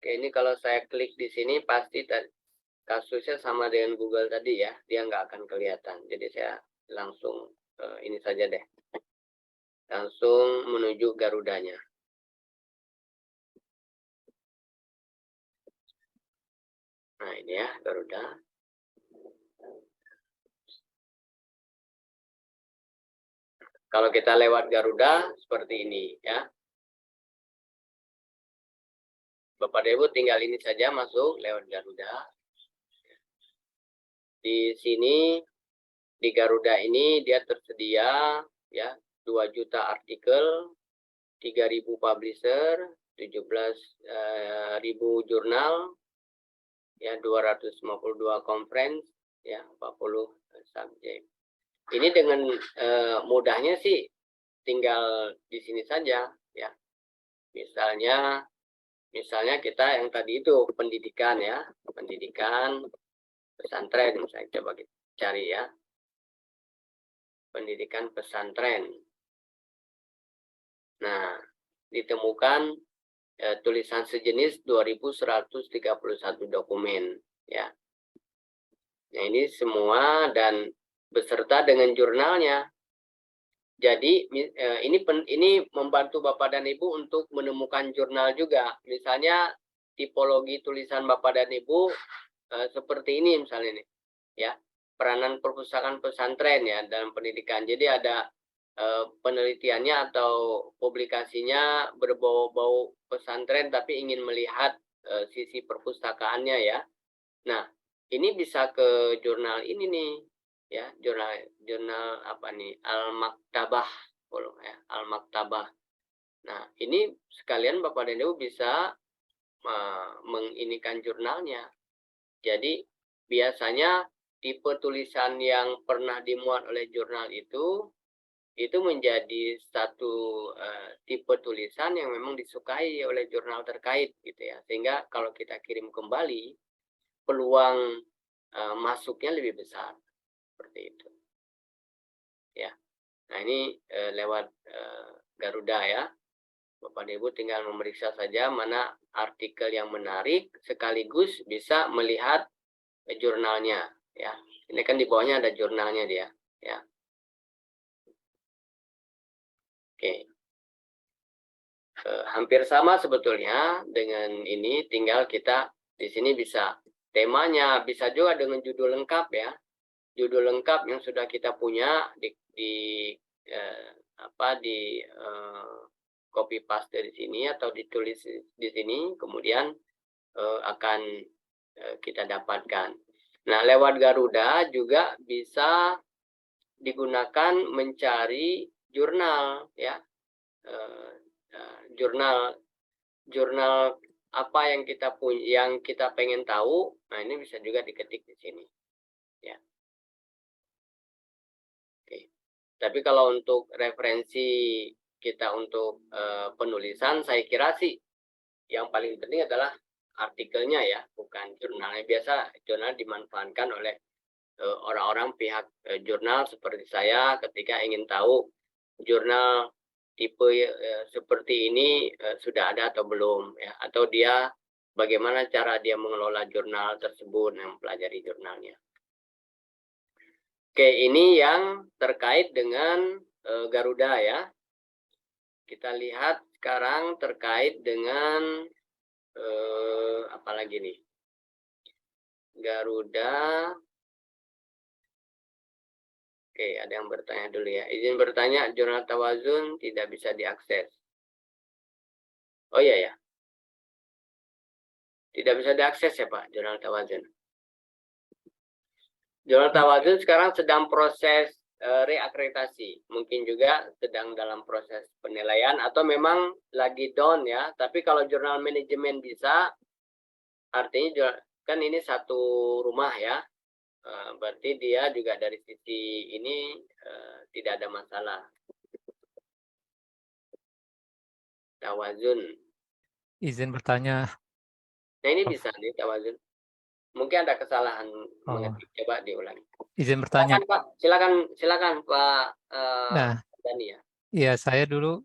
Oke, ini kalau saya klik di sini pasti kasusnya sama dengan Google tadi ya, dia nggak akan kelihatan. Jadi saya langsung ini saja deh, langsung menuju Garudanya. Nah ini ya Garuda. Kalau kita lewat Garuda seperti ini ya. Bapak Ibu tinggal ini saja masuk lewat Garuda. Di sini di Garuda ini dia tersedia ya 2 juta artikel, 3.000 publisher, 17.000 jurnal, ya 252 conference, ya 40 subjek. Ini dengan mudahnya sih tinggal di sini saja ya. Misalnya kita yang tadi itu pendidikan ya, pendidikan pesantren, misalnya coba kita cari ya, pendidikan pesantren. Nah, ditemukan tulisan sejenis 2131 dokumen ya. Nah, ini semua dan beserta dengan jurnalnya. Jadi ini membantu Bapak dan Ibu untuk menemukan jurnal juga. Misalnya tipologi tulisan Bapak dan Ibu seperti ini misalnya nih, ya peranan perpustakaan pesantren ya dalam pendidikan. Jadi ada penelitiannya atau publikasinya berbau-bau pesantren tapi ingin melihat sisi perpustakaannya ya. Nah ini bisa ke jurnal ini nih. Ya, jurnal apa nih, Al-Maktabah ya, Al-Maktabah. Nah, ini sekalian Bapak dan Ibu bisa menginikan jurnalnya. Jadi biasanya tipe tulisan yang pernah dimuat oleh jurnal itu menjadi satu tipe tulisan yang memang disukai oleh jurnal terkait gitu ya. Sehingga kalau kita kirim kembali, peluang masuknya lebih besar. Seperti itu ya. Nah ini lewat Garuda ya, Bapak Ibu tinggal memeriksa saja mana artikel yang menarik sekaligus bisa melihat jurnalnya ya. Ini kan di bawahnya ada jurnalnya dia ya. Oke, hampir sama sebetulnya dengan ini, tinggal kita di sini bisa temanya, bisa juga dengan judul lengkap ya. Judul lengkap yang sudah kita punya di copy paste di sini atau ditulis di sini, kemudian akan kita dapatkan. Nah, lewat Garuda juga bisa digunakan mencari jurnal ya, jurnal apa yang kita punya, yang kita pengen tahu. Nah, ini bisa juga diketik di sini ya. Tapi kalau untuk referensi kita untuk penulisan, saya kira sih yang paling penting adalah artikelnya ya, bukan jurnalnya. Biasa jurnal dimanfaatkan oleh orang-orang pihak jurnal seperti saya ketika ingin tahu jurnal tipe seperti ini sudah ada atau belum ya, atau dia bagaimana cara dia mengelola jurnal tersebut, yang mempelajari jurnalnya. Oke, ini yang terkait dengan Garuda ya. Kita lihat sekarang terkait dengan apa lagi nih? Garuda. Oke, ada yang bertanya dulu ya. Izin bertanya, jurnal Tawazun tidak bisa diakses. Oh iya ya. Tidak bisa diakses ya Pak, jurnal Tawazun. Jurnal Tawazun sekarang sedang proses reakreditasi, mungkin juga sedang dalam proses penilaian atau memang lagi down ya. Tapi kalau jurnal manajemen bisa, artinya kan ini satu rumah ya, berarti dia juga dari sisi ini tidak ada masalah. Tawazun. Izin bertanya. Nah ini bisa nih Tawazun. Mungkin ada kesalahan mengetik, coba diulangi. Izin bertanya. Silakan Pak, silakan Pak Dani ya. Iya, saya dulu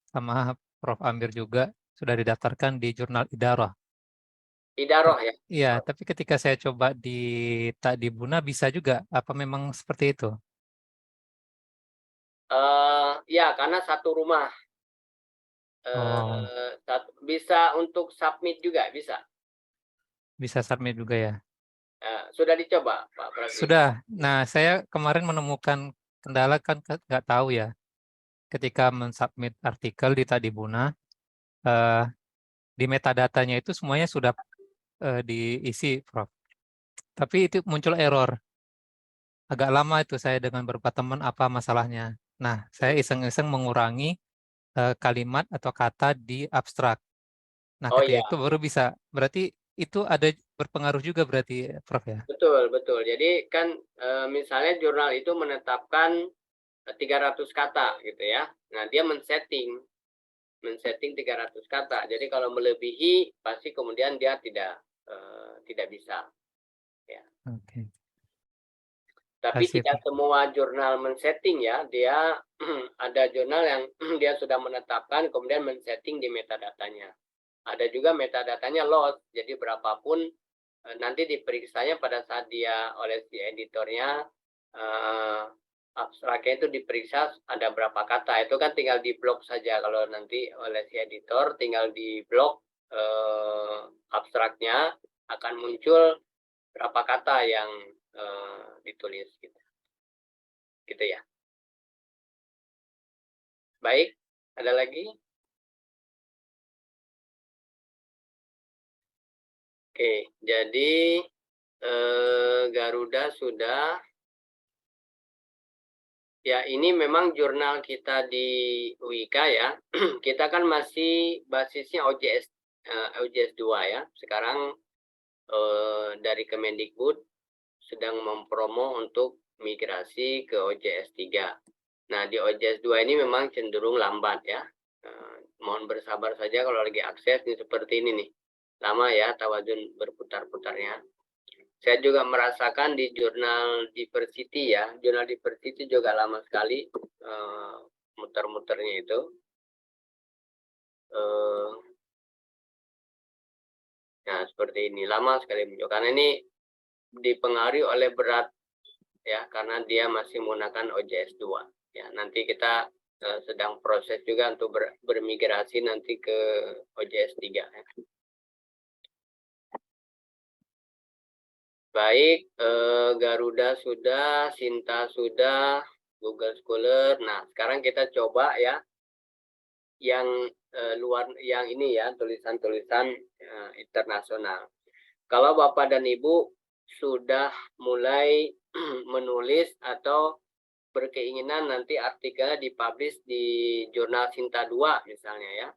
sama Prof. Amir juga sudah didaftarkan di Jurnal Idarah. Idaroh ya. Iya, tapi ketika saya coba di Takdibuna bisa juga. Apa memang seperti itu? Ya, karena satu rumah. Oh, Bisa untuk submit juga bisa. bisa submit juga ya. Sudah dicoba, Pak Pragdi? Sudah. Nah, saya kemarin menemukan kendala kan nggak tahu ya. Ketika mensubmit artikel di Takdibuna, eh, di metadatanya itu semuanya sudah diisi, Prof. Tapi itu muncul error. Agak lama itu saya dengan beberapa teman apa masalahnya. Nah, saya iseng-iseng mengurangi kalimat atau kata di abstrak. Nah, Oh ketika ya, itu baru bisa. Berarti itu ada berpengaruh juga berarti, Prof ya? betul, betul. Jadi kan misalnya jurnal itu menetapkan 300 kata gitu ya. Nah, dia men-setting 300 kata. Jadi kalau melebihi pasti kemudian dia tidak bisa ya. Oke. Tapi Kasih, tidak Prof. semua jurnal men-setting ya. Dia ada jurnal yang dia sudah menetapkan kemudian men-setting di metadatanya. Ada juga metadatanya lost. Jadi berapapun nanti diperiksanya pada saat dia oleh si editornya abstraknya itu diperiksa ada berapa kata. Itu kan tinggal di blok saja. Kalau nanti oleh si editor tinggal di blok abstraknya akan muncul berapa kata yang ditulis gitu. Gitu ya. Baik, ada lagi? Oke, jadi Garuda sudah. Ya, ini memang jurnal kita di Wika ya. Kita kan masih basisnya OJS 2 ya. Sekarang dari Kemendikbud sedang mempromo untuk migrasi ke OJS 3. Nah, di OJS 2 ini memang cenderung lambat ya. Mohon bersabar saja kalau lagi akses nih seperti ini nih. Lama ya tawazun berputar-putarnya. Saya juga merasakan di jurnal diversity ya, jurnal diversity juga lama sekali muter-muternya itu. Nah, seperti ini lama sekali muncul karena ini dipengaruhi oleh berat ya, karena dia masih menggunakan OJS 2. Ya, nanti kita sedang proses juga untuk bermigrasi nanti ke OJS 3 ya. Baik, Garuda sudah, Sinta sudah, Google Scholar. Nah, sekarang kita coba ya yang luar, yang ini ya, tulisan-tulisan internasional. Kalau Bapak dan Ibu sudah mulai menulis atau berkeinginan nanti artikelnya dipublish di jurnal Sinta 2 misalnya ya.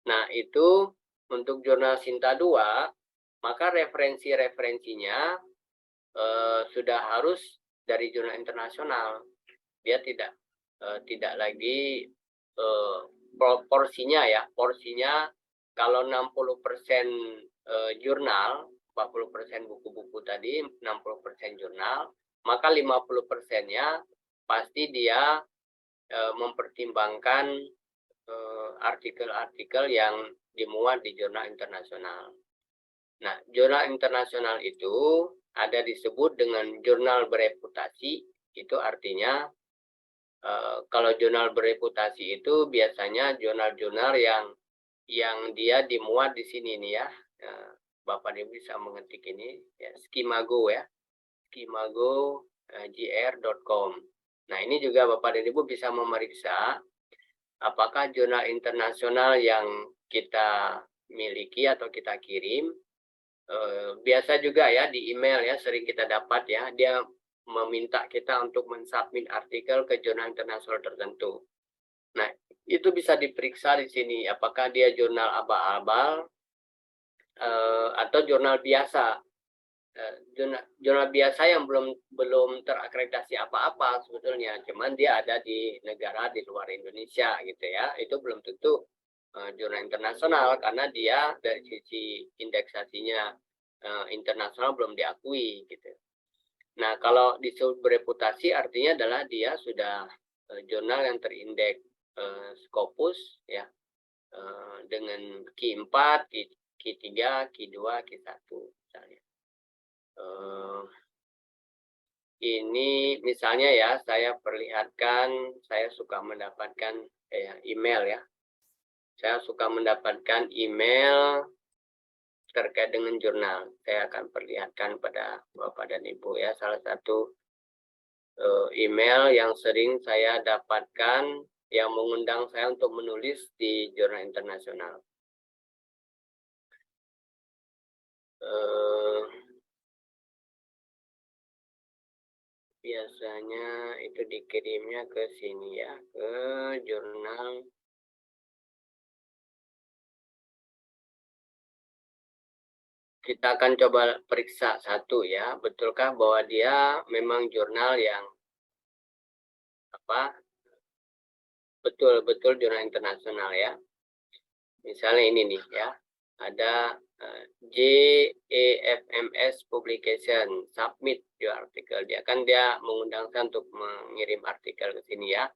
Nah, itu untuk jurnal Sinta 2, maka referensi-referensinya sudah harus dari jurnal internasional. Dia tidak lagi porsinya ya, porsinya kalau 60% jurnal, 40% buku-buku tadi, 60% jurnal, maka 50%-nya pasti dia mempertimbangkan artikel-artikel yang dimuat di jurnal internasional. Nah, jurnal internasional itu ada disebut dengan jurnal bereputasi. Itu artinya kalau jurnal bereputasi itu biasanya jurnal-jurnal yang dia dimuat di sini nih ya. Bapak Ibu bisa mengetik ini ya, Skimago ya. Skimago.gr.com. Nah, ini juga Bapak dan Ibu bisa memeriksa apakah jurnal internasional yang kita miliki atau kita kirim. Biasa juga ya di email ya sering kita dapat ya, dia meminta kita untuk mensubmit artikel ke jurnal internasional tertentu. Nah, itu bisa diperiksa di sini apakah dia jurnal abal-abal atau jurnal biasa. Jurnal biasa yang belum terakreditasi apa-apa sebetulnya, cuman dia ada di negara di luar Indonesia gitu ya. Itu belum tentu jurnal internasional karena dia dari sisi indeksasinya internasional belum diakui gitu. Nah, kalau disebut bereputasi artinya adalah dia sudah jurnal yang terindeks Scopus ya, dengan Q4, Q3, Q2, Q1 misalnya. Ini misalnya ya, saya perlihatkan, saya suka mendapatkan email ya. Saya suka mendapatkan email terkait dengan jurnal. Saya akan perlihatkan pada Bapak dan Ibu ya, salah satu email yang sering saya dapatkan yang mengundang saya untuk menulis di jurnal internasional. Biasanya itu dikirimnya ke sini ya, ke jurnal. Kita akan coba periksa satu ya, betulkah bahwa dia memang jurnal yang betul-betul jurnal internasional ya. Misalnya ini nih ya, ada JEFMS Publication, submit your article. Dia mengundang saya untuk mengirim artikel ke sini ya.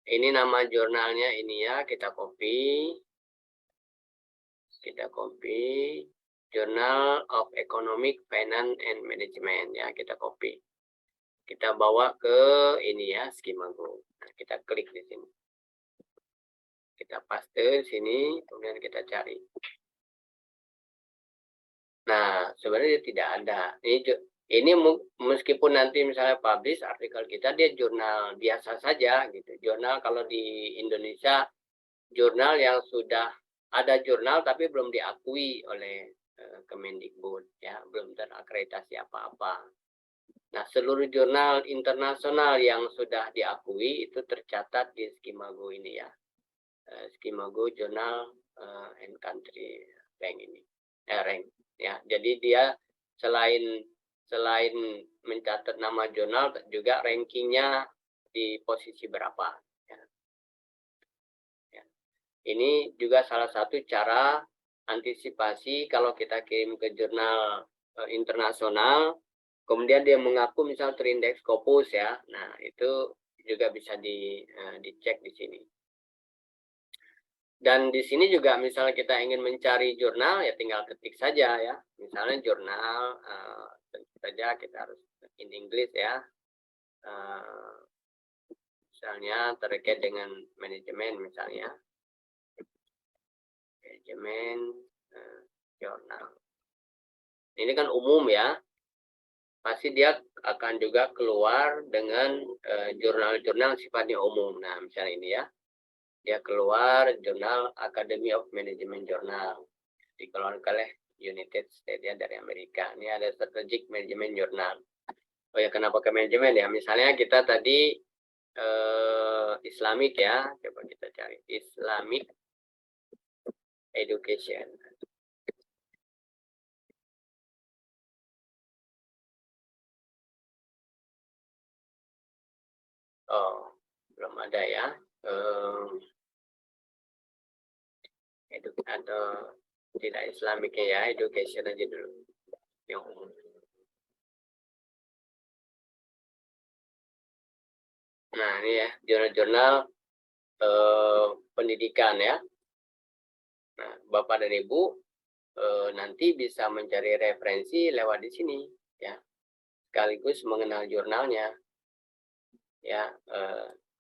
Ini nama jurnalnya ini ya, kita copy. Journal of Economic, Finance, and Management ya, kita copy. Kita bawa ke ini ya, Skimago. Nah, kita klik di sini. Kita paste di sini, kemudian kita cari. Nah, sebenarnya tidak ada. Ini meskipun nanti misalnya publish artikel kita, dia jurnal biasa saja gitu. Jurnal kalau di Indonesia, jurnal yang sudah ada jurnal tapi belum diakui oleh Kemendikbud ya, belum terakreditasi apa-apa. Nah, seluruh jurnal internasional yang sudah diakui itu tercatat di Skimago ini ya. Skimago Journal and Country Rank ini. Rank ya. Jadi dia selain mencatat nama jurnal juga rankingnya di posisi berapa ya. Ya. Ini juga salah satu cara antisipasi kalau kita kirim ke jurnal internasional, kemudian dia mengaku misal terindeks Scopus ya. Nah, itu juga bisa dicek di sini. Dan di sini juga misalnya kita ingin mencari jurnal ya tinggal ketik saja ya. Misalnya jurnal tentu saja kita harus in English ya. Misalnya terkait dengan manajemen misalnya. Manajemen jurnal. Ini kan umum ya. Pasti dia akan juga keluar dengan jurnal-jurnal sifatnya umum. Nah, misalnya ini ya. Dia keluar jurnal Academy of Management Journal. Dikeluarkan oleh United States ya, dari Amerika. Ini ada Strategic Management Journal. Oh ya, kenapa ke manajemen ya? Misalnya kita tadi Islamic ya. Coba kita cari. Islamic Education. Oh, belum ada ya. Atau tidak Islamiknya ya, education aja dulu. Yang umum. Nah, ini ya, jurnal-jurnal pendidikan ya. Nah, Bapak dan Ibu nanti bisa mencari referensi lewat di sini ya. Sekaligus mengenal jurnalnya. Ya,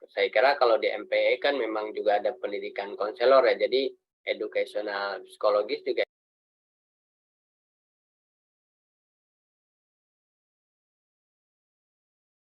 saya kira kalau di MPE kan memang juga ada pendidikan konselor ya. Jadi educational psikologis juga